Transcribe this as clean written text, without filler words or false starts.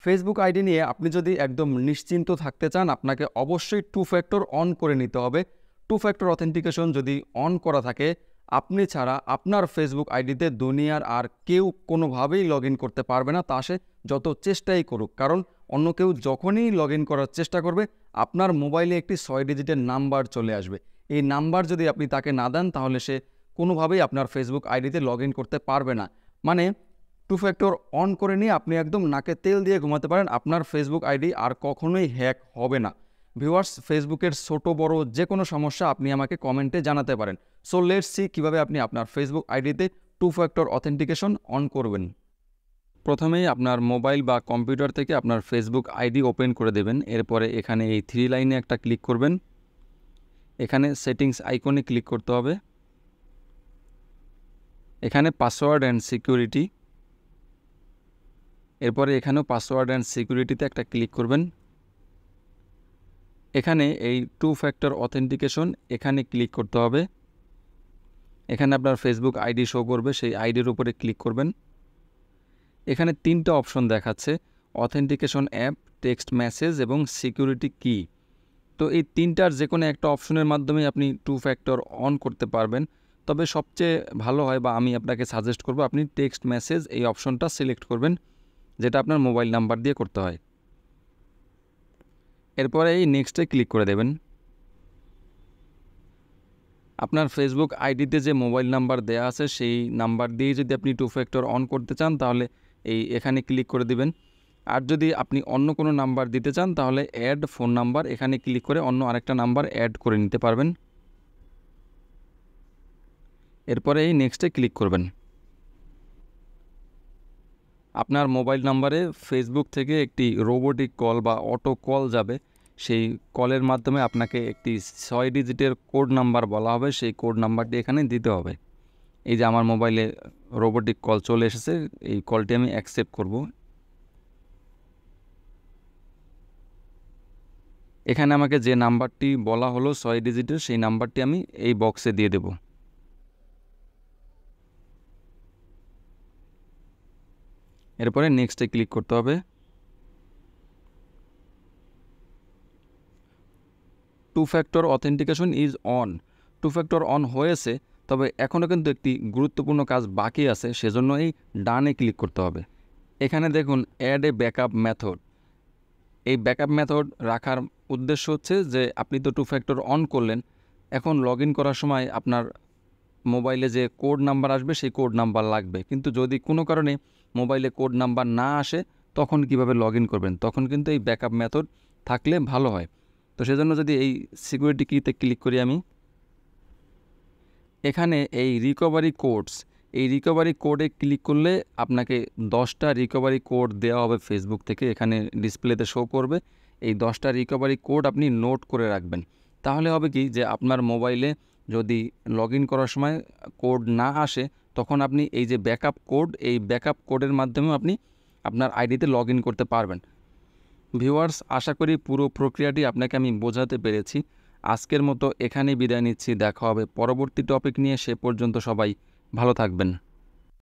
Facebook ID নিয়ে আপনি যদি একদম নিশ্চিন্ত থাকতে চান, আপনাকে অবশ্যই টু ফ্যাক্টর অন করে নিতে হবে। টু ফ্যাক্টর অথেন্টিকেশন যদি অন করা থাকে, আপনি ছাড়া আপনার ফেসবুক আইডিতে দুনিয়ার আর কেউ কোনোভাবেই লগ ইন করতে পারবে না, তা সে যত চেষ্টাই করুক। কারণ অন্য কেউ যখনই লগ ইন করার চেষ্টা করবে, আপনার মোবাইলে একটি 6 ডিজিটের নাম্বার চলে আসবে। এই নাম্বার যদি আপনি তাকে না দেন, তাহলে সে কোনোভাবেই আপনার ফেসবুক আইডিতে লগ ইন করতে পারবে না। মানে টু ফ্যাক্টর অন করে নিয়ে আপনি একদম নাকে তেল দিয়ে ঘুমাতে পারেন, আপনার ফেসবুক আইডি আর কখনোই হ্যাক হবে না। ভিউয়ার্স, ফেসবুকের ছোট বড় যে কোনো সমস্যা আপনি আমাকে কমেন্টে জানাতে পারেন। সো লেটস সি কীভাবে আপনি আপনার ফেসবুক আইডিতে টু ফ্যাক্টর অথেন্টিকেশন অন করবেন। প্রথমেই আপনার মোবাইল বা কম্পিউটার থেকে আপনার ফেসবুক আইডি ওপেন করে দেবেন। এরপরে এখানে এই 3 লাইনে একটা ক্লিক করবেন। এখানে সেটিংস আইকনে ক্লিক করতে হবে। এখানে পাসওয়ার্ড অ্যান্ড সিকিউরিটি, এরপরে এখানেও পাসওয়ার্ড অ্যান্ড সিকিউরিটিতে একটা ক্লিক করবেন। এখানে এই টু ফ্যাক্টর অথেন্টিকেশন এখানে ক্লিক করতে হবে। এখানে আপনার ফেসবুক আইডি শো করবে, সেই আইডির উপরে ক্লিক করবেন। এখানে 3টা অপশন দেখাচ্ছে, অথেন্টিকেশন অ্যাপ, টেক্সট মেসেজ এবং সিকিউরিটি কি। তো এই 3টার যে কোনো একটা অপশনের মাধ্যমে আপনি টু ফ্যাক্টর অন করতে পারবেন। তবে সবচেয়ে ভালো হয়, বা আমি আপনাকে সাজেস্ট করব, আপনি টেক্সট মেসেজ এই অপশনটা সিলেক্ট করবেন, যেটা আপনার মোবাইল নাম্বার দিয়ে করতে হয়। এরপরে এই নেক্সটে ক্লিক করে দেবেন। আপনার ফেসবুক আইডিতে যে মোবাইল নাম্বার দেয়া আছে, সেই নাম্বার দিয়েই যদি আপনি টু ফ্যাক্টর অন করতে চান, তাহলে এখানে ক্লিক করে দিবেন। আর যদি আপনি অন্য কোনো নাম্বার দিতে চান, তাহলে অ্যাড ফোন নাম্বার এখানে ক্লিক করে অন্য আরেকটা নাম্বার অ্যাড করে নিতে পারবেন। এরপরে এই নেক্সটে ক্লিক করবেন। আপনার মোবাইল নাম্বারে ফেসবুক থেকে একটি রোবোটিক কল বা অটো কল যাবে। সেই কলের মাধ্যমে আপনাকে একটি 6 ডিজিটের কোড নাম্বার বলা হবে, সেই কোড নাম্বারটি এখানে দিতে হবে। এই যে আমার মোবাইলে রোবোটিক কল চলে এসেছে, এই কলটি আমি অ্যাকসেপ্ট করব। এখানে আমাকে যে নাম্বারটি বলা হলো 6 ডিজিটের, সেই নাম্বারটি আমি এই বক্সে দিয়ে দেব। এরপরে নেক্সটে ক্লিক করতে হবে। Two factor authentication is on. Two factor on হয়েছে, তবে এখনও কিন্তু একটি গুরুত্বপূর্ণ কাজ বাকি আছে, সেজন্য এই ডানে ক্লিক করতে হবে। এখানে দেখুন অ্যাড এ ব্যাকআপ মেথড। এই ব্যাকআপ মেথড রাখার উদ্দেশ্য হচ্ছে যে আপনি তো টু ফ্যাক্টর অন করলেন, এখন লগ ইন করার সময় আপনার মোবাইলে যে কোড নাম্বার আসবে, সেই কোড নাম্বার লাগবে। কিন্তু যদি কোনো কারণে মোবাইলে কোড নাম্বার না আসে, তখন কিভাবে লগ ইন করবেন? তখন কিন্তু এই ব্যাকআপ মেথড থাকলে ভালো হয়। তো সেজন্য যদি এই সিকিউরিটি কিতে ক্লিক করি আমি, এখানে এই রিকভারি কোডস, এই রিকভারি কোডে ক্লিক করলে আপনাকে 10টা রিকভারি কোড দেওয়া হবে ফেসবুক থেকে, এখানে ডিসপ্লেতে শো করবে। এই 10টা রিকভারি কোড আপনি নোট করে রাখবেন। তাহলে হবে কি, যে আপনার মোবাইলে যদি লগ ইন করার সময় কোড না আসে, তখন আপনি এই যে ব্যাকআপ কোড, এই ব্যাকআপ কোডের মাধ্যমেও আপনি আপনার আইডিতে লগ ইন করতে পারবেন। ভিউয়ার্স, আশা করি পুরো প্রক্রিয়াটি আপনাকে আমি বোঝাতে পেরেছি। আজকের মতো এখানেই বিদায় নিচ্ছি। দেখা হবে পরবর্তী টপিক নিয়ে। সে পর্যন্ত সবাই ভালো থাকবেন।